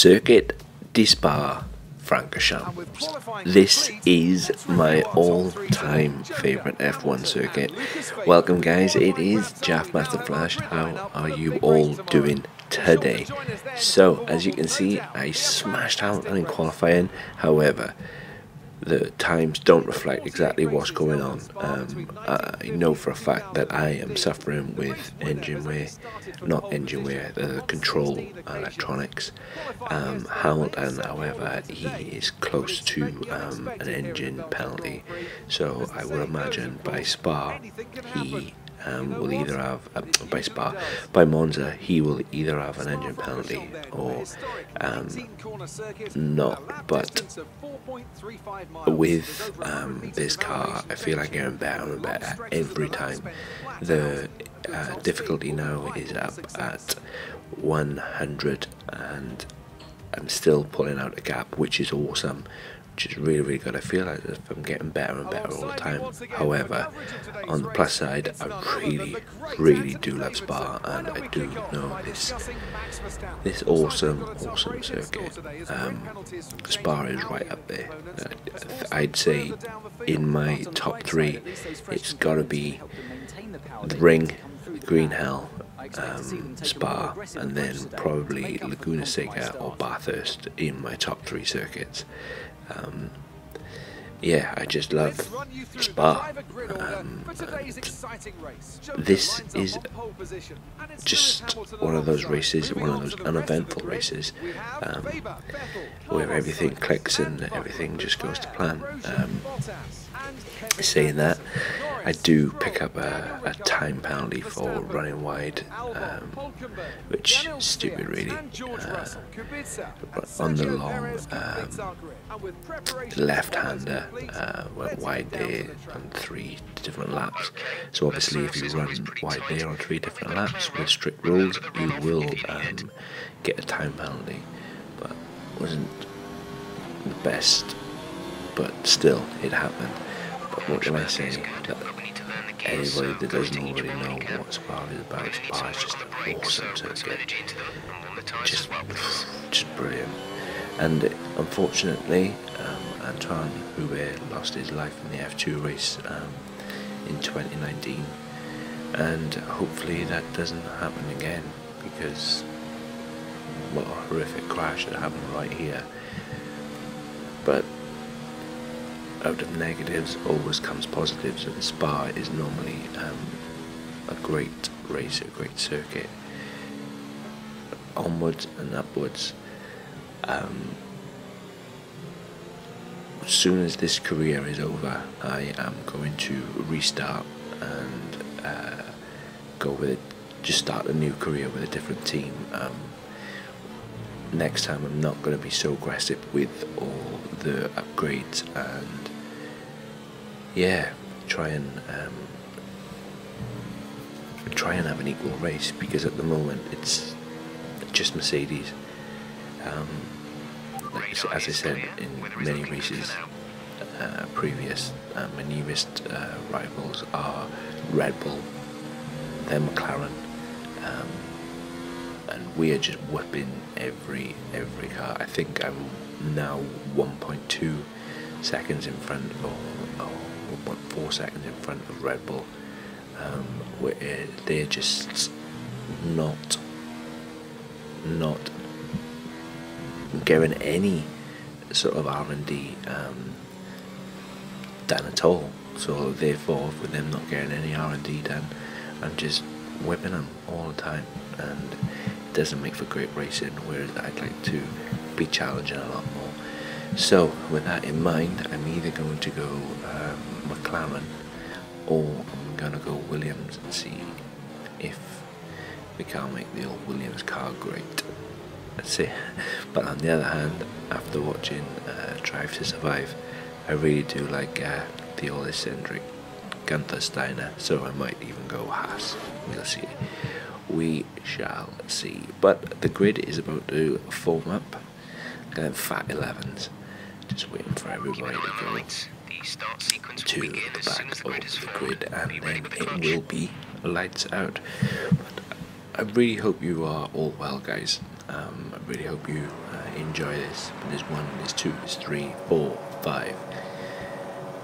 Circuit de Spa Francorchamps. This is my all-time favourite F1 circuit. Welcome guys, it is Jaff Master Flash. How are you all doing today? So, as you can see, I smashed Hamilton in qualifying. However, the times don't reflect exactly what's going on. I know for a fact that I am suffering with the control electronics. Hamilton, however, he is close to an engine penalty, so I would imagine by Spa he will either have by Monza he will either have an engine penalty or not. But with this car, I feel like getting better and better every time. The difficulty now is up at 100, and I'm still pulling out a gap, which is awesome, which is really good. I feel like I'm getting better and better all the time. However, on the plus side, I really do love Spa, and I do know this awesome circuit. Spa is right up there. I'd say in my top 3, it's got to be the Ring, Green Hell, Spa, and then probably Laguna Seca or Bathurst in my top 3 circuits. Yeah, I just love Spa. This is just one of those races, one of those uneventful races, where everything clicks and everything just goes to plan. Saying that, I do pick up a time penalty for running wide, which is stupid really. On the long left-hander, went wide there on 3 different laps. So obviously if you run wide there on 3 different laps with strict rules, you will get a time penalty. But it wasn't the best, but still it happened. But what can I say? Anybody that doesn't already know what Spa is about, Spa is just an awesome circuit. Just brilliant. And unfortunately, Antoine Hubert lost his life in the F2 race in 2019, and hopefully that doesn't happen again, because what a horrific crash that happened right here. But out of negatives always comes positives, and Spa is normally a great race, a great circuit, onwards and upwards. As soon as this career is over, I am going to restart and go with it, just start a new career with a different team. Next time I'm not going to be so aggressive with all the upgrades, and yeah, try and have an equal race, because at the moment it's just Mercedes. As I said in many races previous, my nearest rivals are Red Bull, then McLaren, and we are just whipping every car. I think I'm now 1.2 seconds in front, or 1.4 seconds in front of Red Bull, where they're just not getting any sort of R&D done at all. So therefore, with them not getting any R&D done, I'm just whipping them all the time, and it doesn't make for great racing, whereas I'd like to be challenging a lot more. So with that in mind, I'm either going to go McLaren, or I'm going to go Williams and see if we can't make the old Williams car great. That's it. But on the other hand, after watching Drive to Survive, I really do like the old eccentric Gunther Steiner, so I might even go Haas. We'll see. We shall see. But the grid is about to form up. Going fat 11s. Just waiting for everybody to go to the back of the grid, and then it will be lights out. But I really hope you are all well, guys. I really hope you enjoy this. But there's 1, there's 2, there's 3, 4, 5,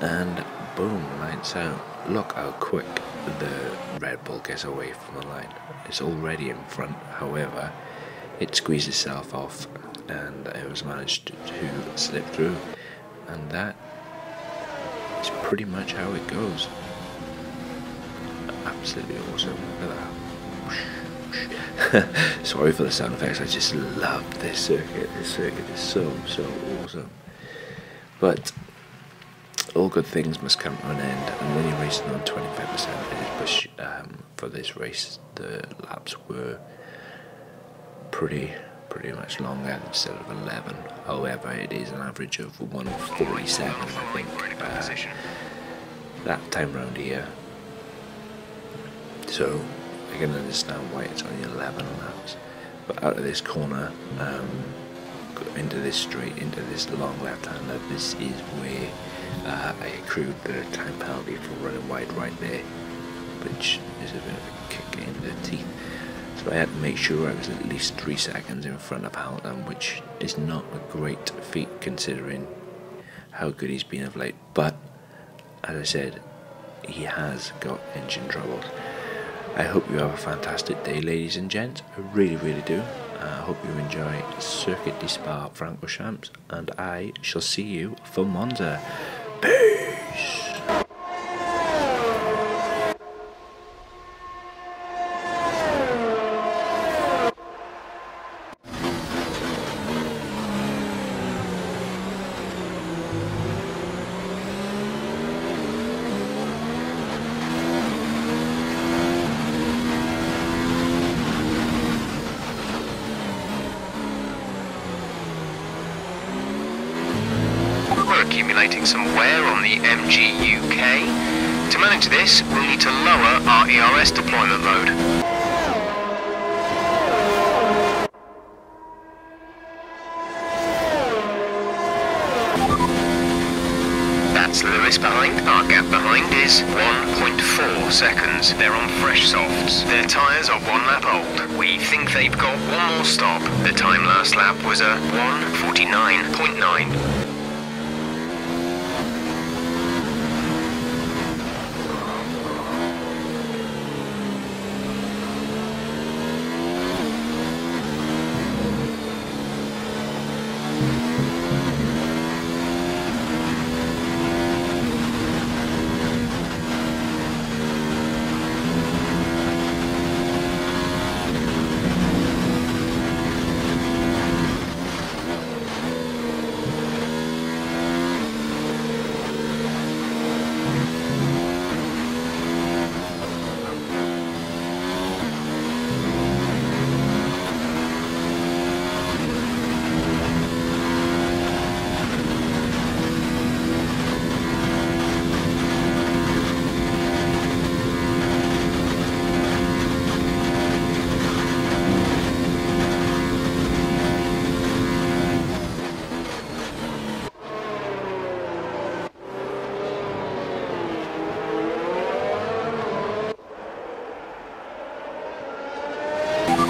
and boom, lights out. Look how quick the Red Bull gets away from the line. It's already in front, however, it squeezed itself off and it was managed to slip through, and that is pretty much how it goes. Absolutely awesome. Look at that. Sorry for the sound effects, I just love this circuit. This circuit is so awesome. But all good things must come to an end, and when you're racing on 25%, which for this race the laps were pretty much longer instead of 11. However, it is an average of 1:47, I think, that time round here. So I can understand why it's only 11 laps. But out of this corner, into this straight, into this long left-hander, this is where I accrued the time penalty for running wide right there, which is a bit of a kick in the teeth. So I had to make sure I was at least 3 seconds in front of Hamilton, which is not a great feat considering how good he's been of late. But as I said, he has got engine troubles. I hope you have a fantastic day, ladies and gents. I really do. I hope you enjoy Circuit de Spa Francorchamps, and I shall see you for Monza. Peace! Accumulating some wear on the AMG UK. To manage this, we'll need to lower our ERS deployment mode. That's Lewis behind. Our gap behind is 1.4 seconds. They're on fresh softs. Their tyres are 1 lap old. We think they've got 1 more stop. The time last lap was a 1:49.9.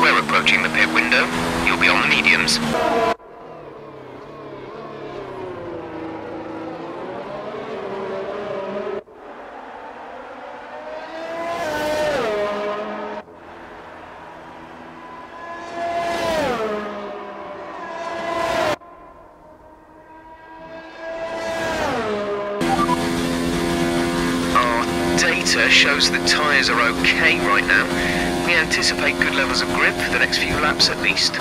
We're approaching the pit window. You'll be on the mediums. Our data shows the tyres are okay right now. We anticipate good levels of grip for the next few laps at least.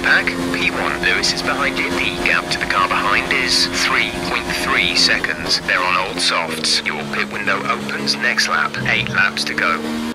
pack, P1. Lewis is behind you. The gap to the car behind is 3.3 seconds. They're on old softs. Your pit window opens next lap. 8 laps to go.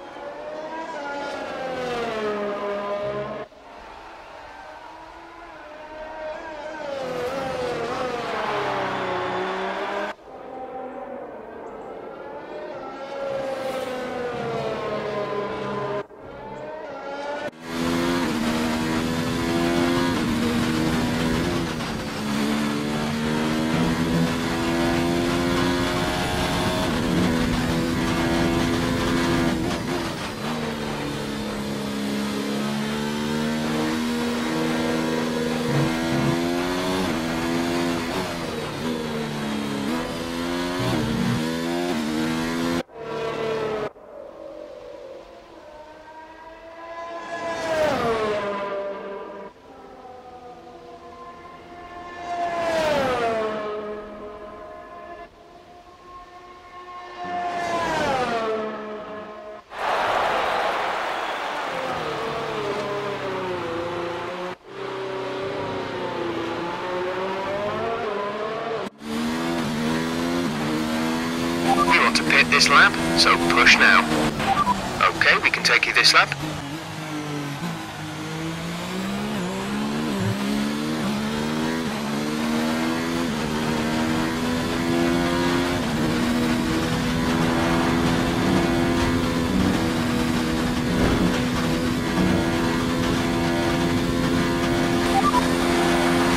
To pit this lap, so push now. Okay, we can take you this lap.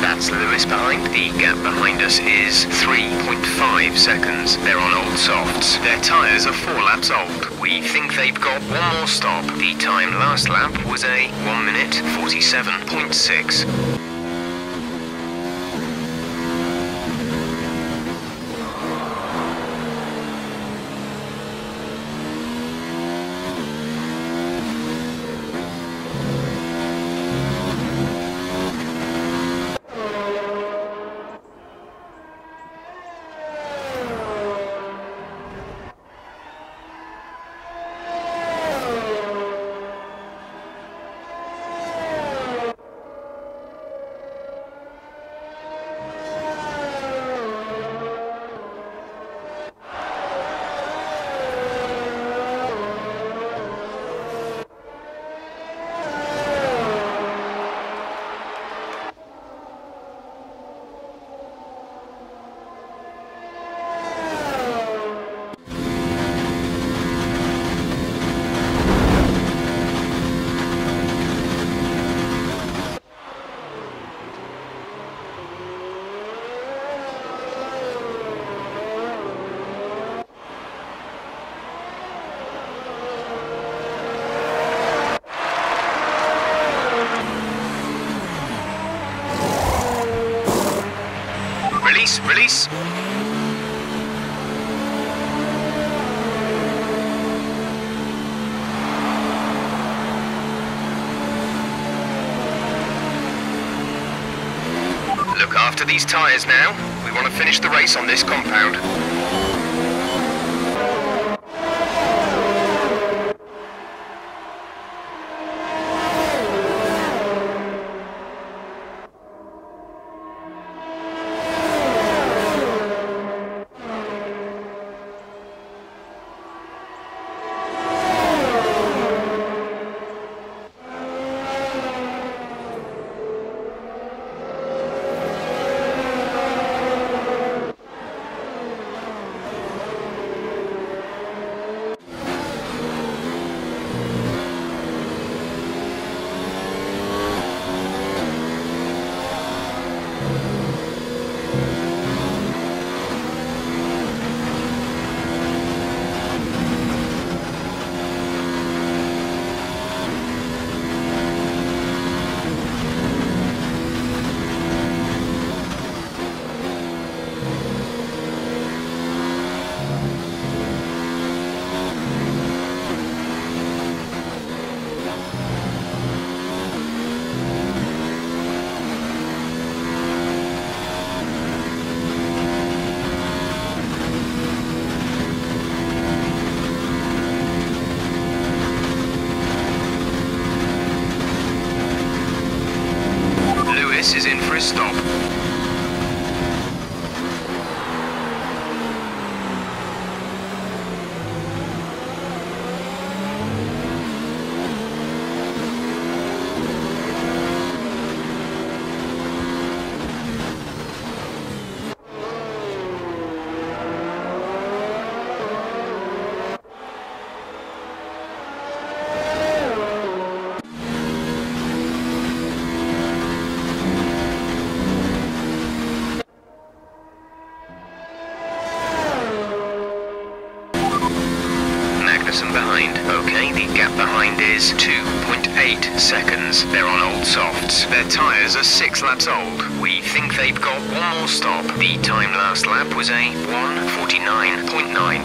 That's Lewis behind. The gap behind us is 3.5 seconds. They're on old softs. Their tyres are 4 laps old. We think they've got one more stop. The time last lap was a 1 minute 47.6. Release. Look after these tyres now. We want to finish the race on this compound. Lewis is in for a stop. Behind. Okay, the gap behind is 2.8 seconds. They're on old softs. Their tyres are 6 laps old. We think they've got one more stop. The time last lap was a 1:49.9.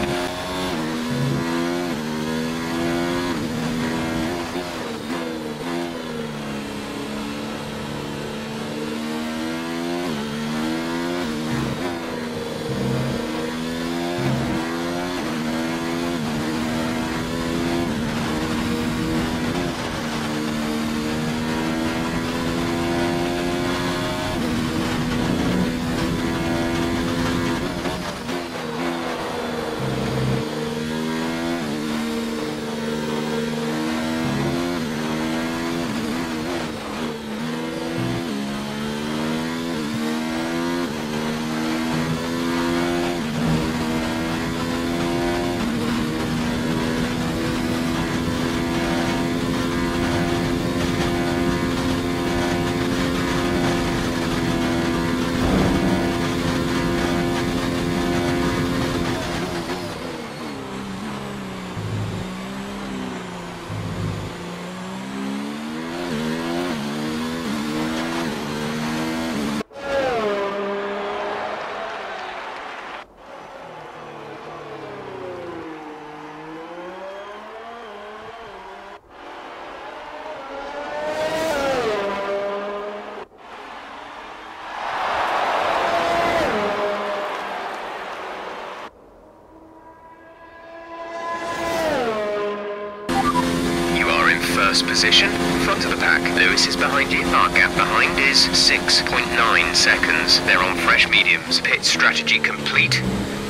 First position, front of the pack. Lewis is behind you. Our gap behind is 6.9 seconds. They're on fresh mediums. Pit strategy complete.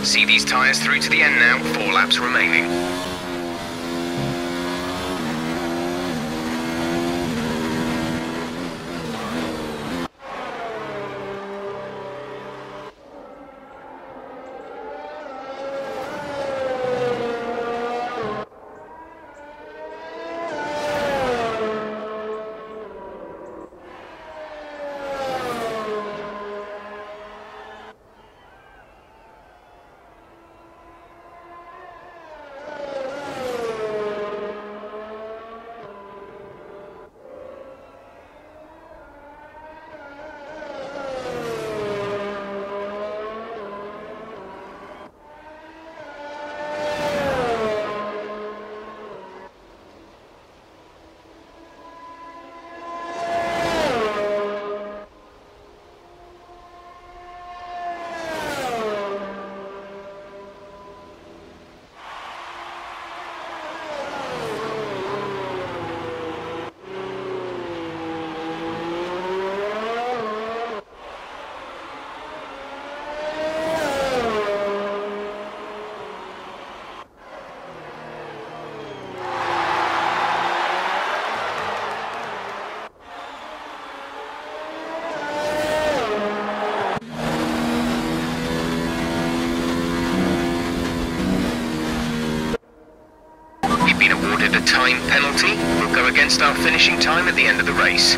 See these tyres through to the end now. 4 laps remaining. Been awarded a time penalty. We'll go against our finishing time at the end of the race.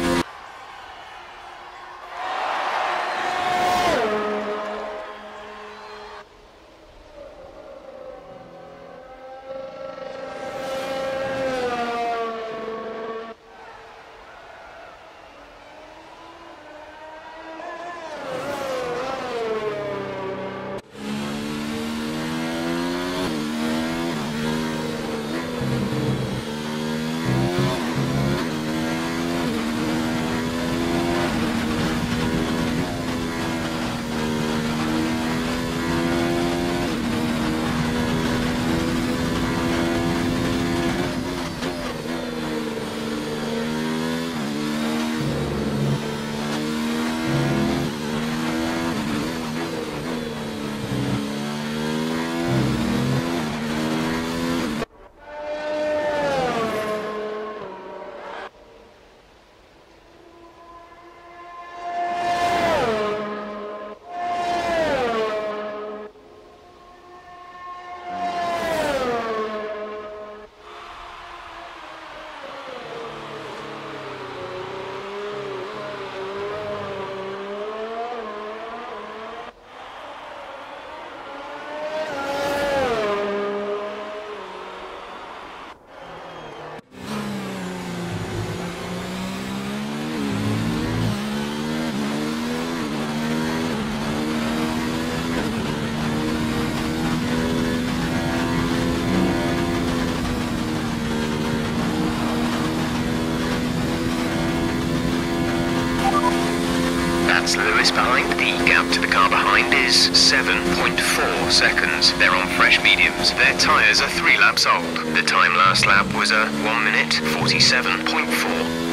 1.4 seconds. They're on fresh mediums. Their tyres are 3 laps old. The time last lap was a 1 minute 47.4.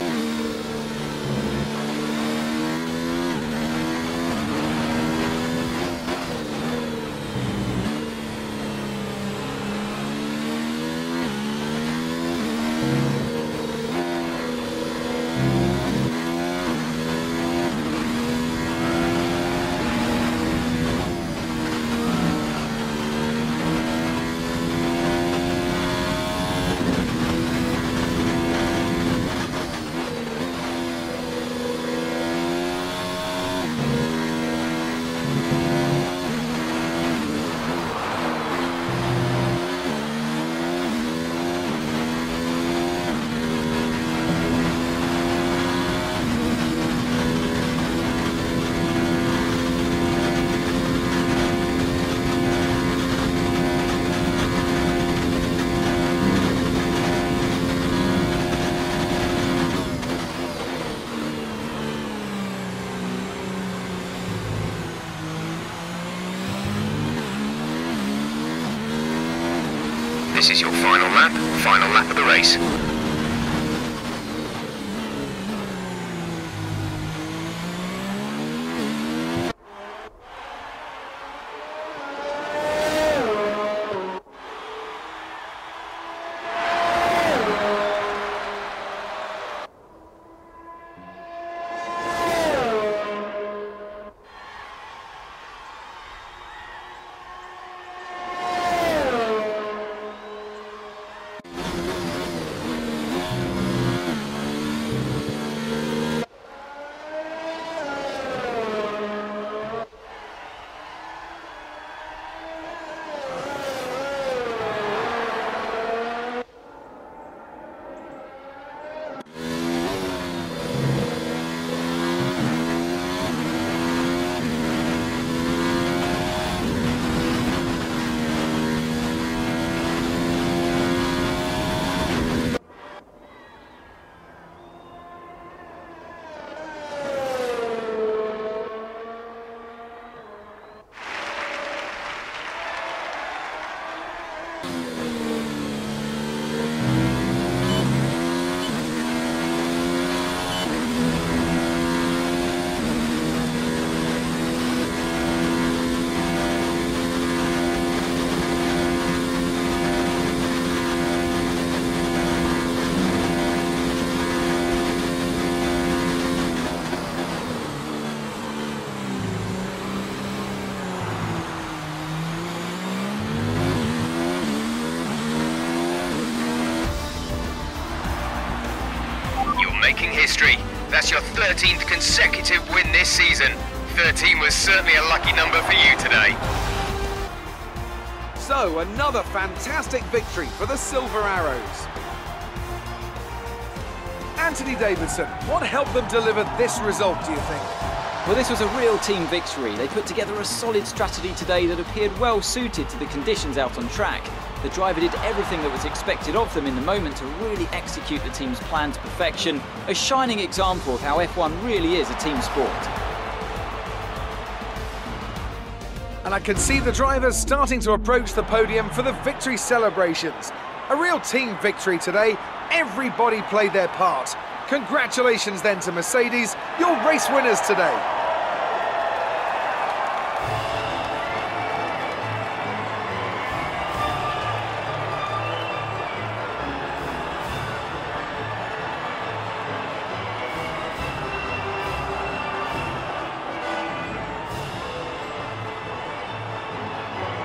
This is your final lap of the race. Making history. That's your 13th consecutive win this season. 13 was certainly a lucky number for you today. So, another fantastic victory for the Silver Arrows. Anthony Davidson, what helped them deliver this result, do you think? Well, this was a real team victory. They put together a solid strategy today that appeared well suited to the conditions out on track. The driver did everything that was expected of them in the moment to really execute the team's plan to perfection. A shining example of how F1 really is a team sport. And I can see the drivers starting to approach the podium for the victory celebrations. A real team victory today. Everybody played their part. Congratulations then to Mercedes, your race winners today.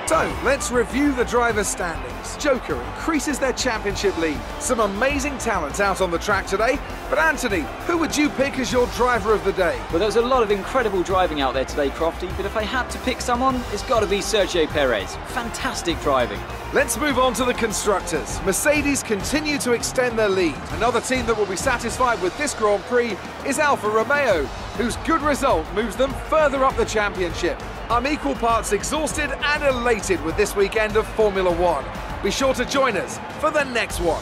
So, let's review the drivers' standings. Joker increases their championship lead. Some amazing talents out on the track today. But Anthony, who would you pick as your driver of the day? Well, there was a lot of incredible driving out there today, Crofty, but if I had to pick someone, it's got to be Sergio Perez. Fantastic driving. Let's move on to the constructors. Mercedes continue to extend their lead. Another team that will be satisfied with this Grand Prix is Alfa Romeo, whose good result moves them further up the championship. I'm equal parts exhausted and elated with this weekend of Formula One. Be sure to join us for the next one.